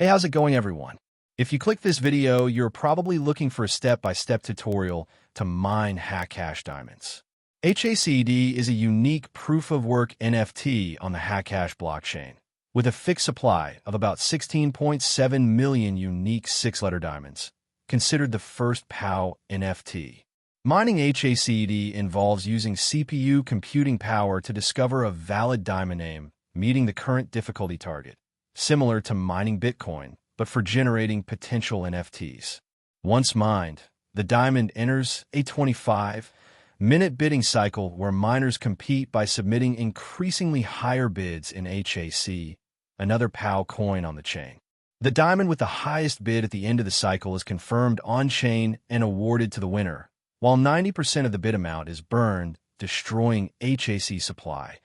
Hey, how's it going, everyone? If you click this video, you're probably looking for a step-by-step tutorial to mine Hacash diamonds. HACD is a unique proof-of-work NFT on the Hacash blockchain, with a fixed supply of about 16.7 million unique six-letter diamonds, considered the first POW NFT. Mining HACD involves using CPU computing power to discover a valid diamond name, meeting the current difficulty target, similar to mining Bitcoin, but for generating potential NFTs. Once mined, the diamond enters a 25-minute bidding cycle where miners compete by submitting increasingly higher bids in HAC, another POW coin on the chain. The diamond with the highest bid at the end of the cycle is confirmed on-chain and awarded to the winner, while 90% of the bid amount is burned, destroying HAC supply,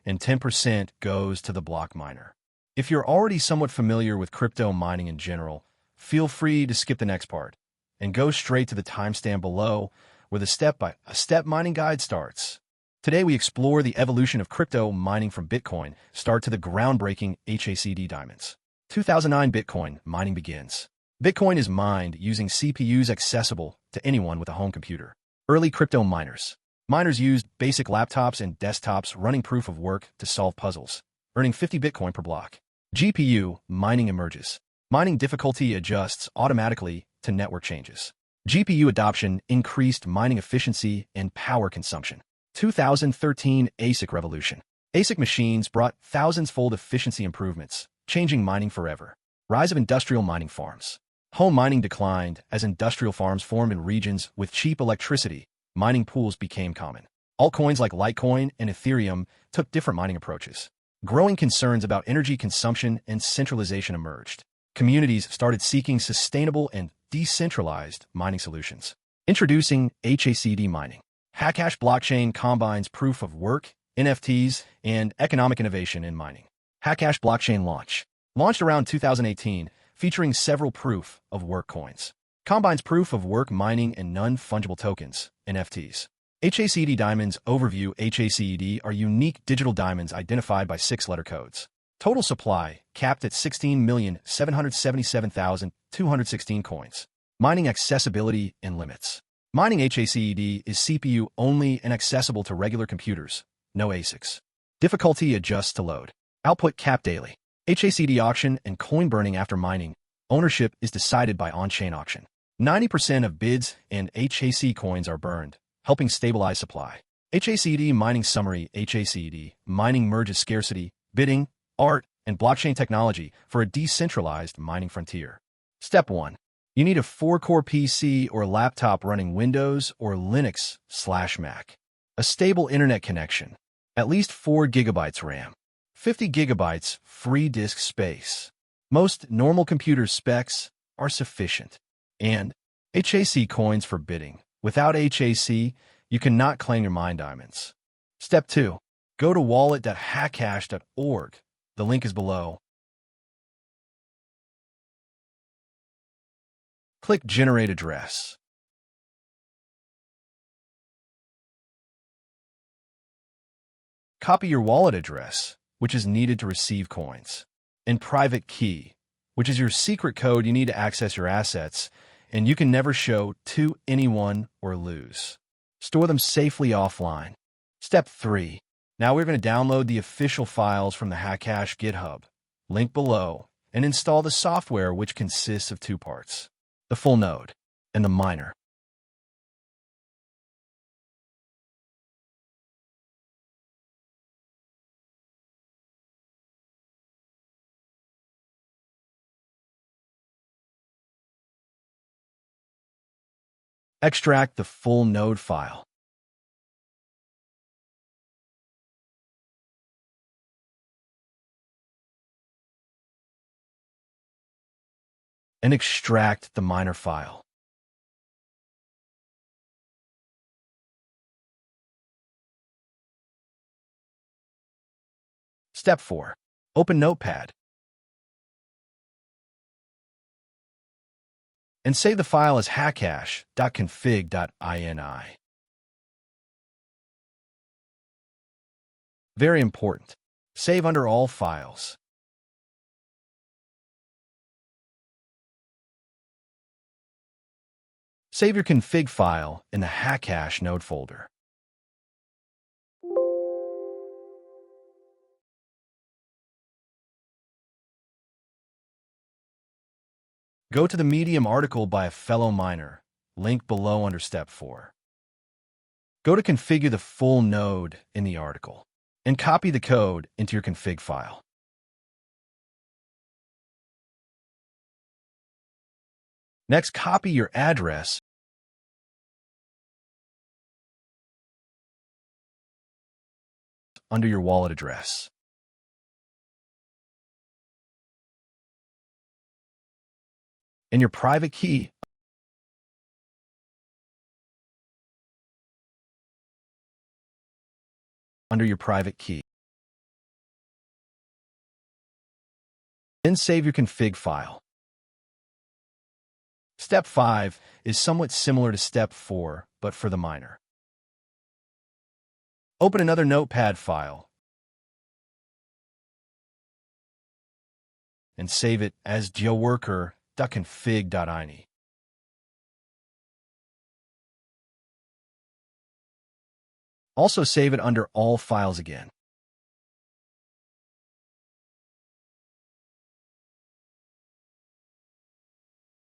and 10% goes to the block miner. If you're already somewhat familiar with crypto mining in general, feel free to skip the next part and go straight to the timestamp below where the step-by-step mining guide starts. Today we explore the evolution of crypto mining from Bitcoin, start to the groundbreaking HACD diamonds. 2009 Bitcoin mining begins. Bitcoin is mined using CPUs accessible to anyone with a home computer. Early crypto miners. Miners used basic laptops and desktops running proof of work to solve puzzles, earning 50 Bitcoin per block. GPU mining emerges. Mining difficulty adjusts automatically to network changes. GPU adoption increased mining efficiency and power consumption. 2013 ASIC revolution. ASIC machines brought thousands-fold efficiency improvements, changing mining forever. Rise of industrial mining farms. Home mining declined as industrial farms formed in regions with cheap electricity. Mining pools became common. Altcoins like Litecoin and Ethereum took different mining approaches. Growing concerns about energy consumption and centralization emerged. Communities started seeking sustainable and decentralized mining solutions. Introducing HACD mining. Hacash blockchain combines proof of work, NFTs, and economic innovation in mining. Hacash blockchain launch. Launched around 2018, featuring several proof of work coins. Combines proof of work mining and non-fungible tokens, NFTs. HACD diamonds overview. HACD are unique digital diamonds identified by six-letter codes. Total supply capped at 16,777,216 coins. Mining accessibility and limits. Mining HACD is CPU only and accessible to regular computers, no ASICs. Difficulty adjusts to load. Output capped daily. HACD auction and coin burning after mining. Ownership is decided by on-chain auction. 90% of bids and HAC coins are burned, helping stabilize supply. HACD mining summary. HACD mining merges scarcity, bidding, art, and blockchain technology for a decentralized mining frontier. Step 1. You need a 4-core PC or laptop running Windows or Linux/Mac. A stable internet connection. At least 4 GB RAM. 50 GB free disk space. Most normal computer specs are sufficient. And HAC coins for bidding. Without HAC, you cannot claim your mine diamonds. Step 2. Go to wallet.hacash.org. The link is below. Click Generate Address. Copy your wallet address, which is needed to receive coins, and private key, which is your secret code you need to access your assets, and you can never show to anyone or lose. Store them safely offline. Step 3. Now we're going to download the official files from the Hacash Github, link below, and install the software, which consists of 2 parts, the full node and the miner. Extract the full node file. And extract the miner file. Step 4. Open Notepad. And save the file as hacd.it. Very important. Save under all files. Save your config file in the Hacash node folder. Go to the Medium article by a fellow miner, link below under Step 4. Go to configure the full node in the article, and copy the code into your config file. Next, copy your address under your wallet address. And your private key under your private key. Then save your config file. Step 5 is somewhat similar to Step 4, but for the miner. Open another Notepad file and save it as geoworker.config.ini. Also save it under all files again.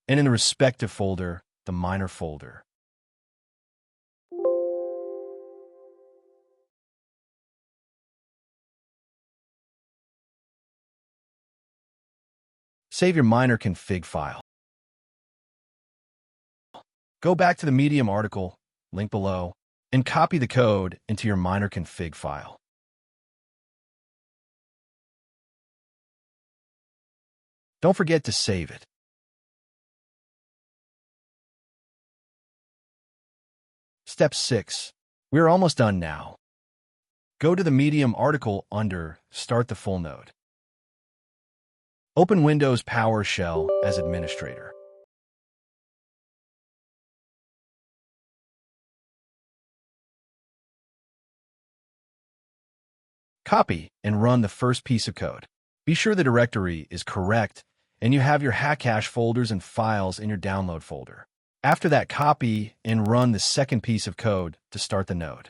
And in the respective folder, the miner folder. Save your miner config file. Go back to the Medium article, link below, and copy the code into your miner config file. Don't forget to save it. Step 6. We're almost done now. Go to the Medium article under Start the Full Node. Open Windows PowerShell as administrator. Copy and run the first piece of code. Be sure the directory is correct and you have your Hacash folders and files in your download folder. After that, copy and run the second piece of code to start the node.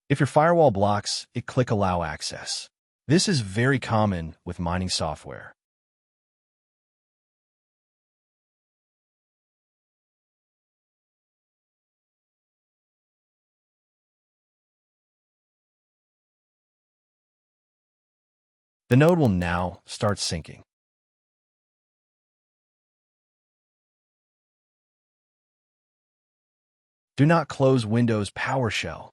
If your firewall blocks it, click Allow Access. This is very common with mining software. The node will now start syncing. Do not close Windows PowerShell.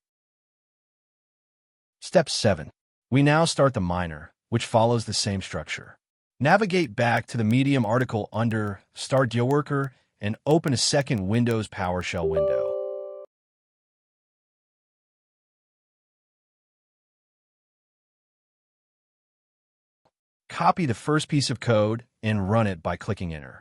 Step 7. We now start the miner, which follows the same structure. Navigate back to the Medium article under Start GeoWorker and open a second Windows PowerShell window. Copy the first piece of code and run it by clicking Enter.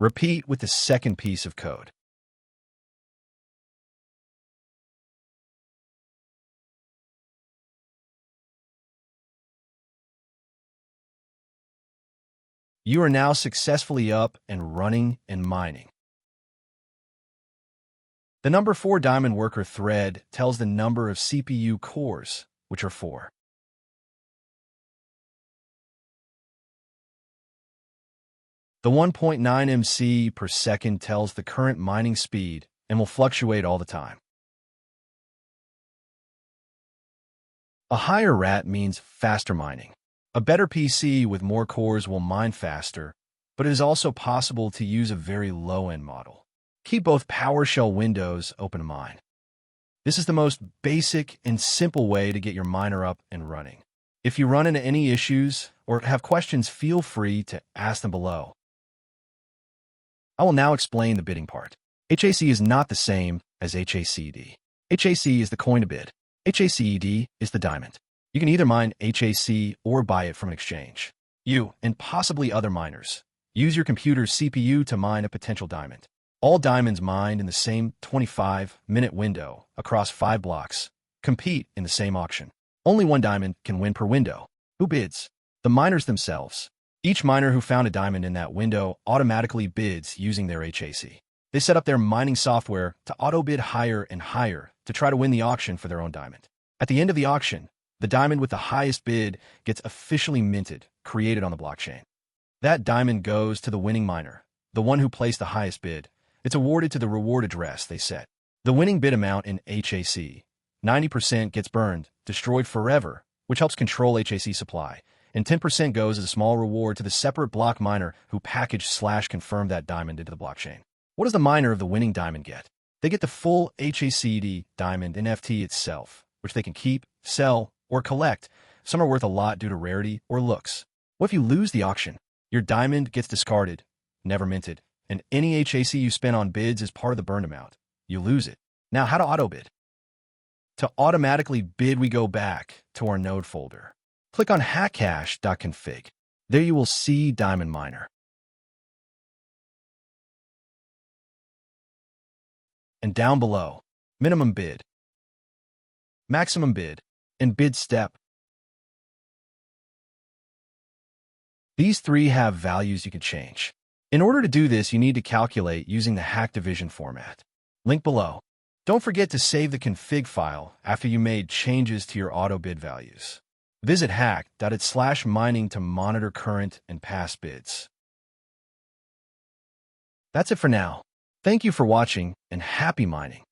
Repeat with the second piece of code. You are now successfully up and running and mining. The number 4 Diamond Worker thread tells the number of CPU cores, which are 4. The 1.9 MC per second tells the current mining speed and will fluctuate all the time. A higher RAT means faster mining. A better PC with more cores will mine faster, but it is also possible to use a very low-end model. Keep both PowerShell windows open to mine. This is the most basic and simple way to get your miner up and running. If you run into any issues or have questions, feel free to ask them below. I will now explain the bidding part. HAC is not the same as HACD. HAC is the coin to bid. HACD is the diamond. You can either mine HAC or buy it from an exchange. You, and possibly other miners, Use your computer's CPU to mine a potential diamond. All diamonds mined in the same 25-minute window across 5 blocks compete in the same auction. Only one diamond can win per window. Who bids? The miners themselves. Each miner who found a diamond in that window automatically bids using their HAC. They set up their mining software to auto-bid higher and higher to try to win the auction for their own diamond. At the end of the auction, the diamond with the highest bid gets officially minted, created on the blockchain. That diamond goes to the winning miner, the one who placed the highest bid. It's awarded to the reward address they set. The winning bid amount in HAC, 90% gets burned, destroyed forever, which helps control HAC supply, and 10% goes as a small reward to the separate block miner who packaged/confirmed that diamond into the blockchain. What does the miner of the winning diamond get? They get the full HACD diamond NFT itself, which they can keep, sell, or collect. Some are worth a lot due to rarity or looks. What if you lose the auction? Your diamond gets discarded, never minted, and any HAC you spend on bids is part of the burned amount. You lose it. Now, how to auto-bid? To automatically bid, we go back to our node folder. Click on Hacash.config. There you will see Diamond Miner. And down below, minimum bid, maximum bid, and bid step. These three have values you can change. In order to do this, you need to calculate using the hack division format. Link below. Don't forget to save the config file after you made changes to your auto bid values. Visit hacd.it/mining to monitor current and past bids. That's it for now. Thank you for watching and happy mining.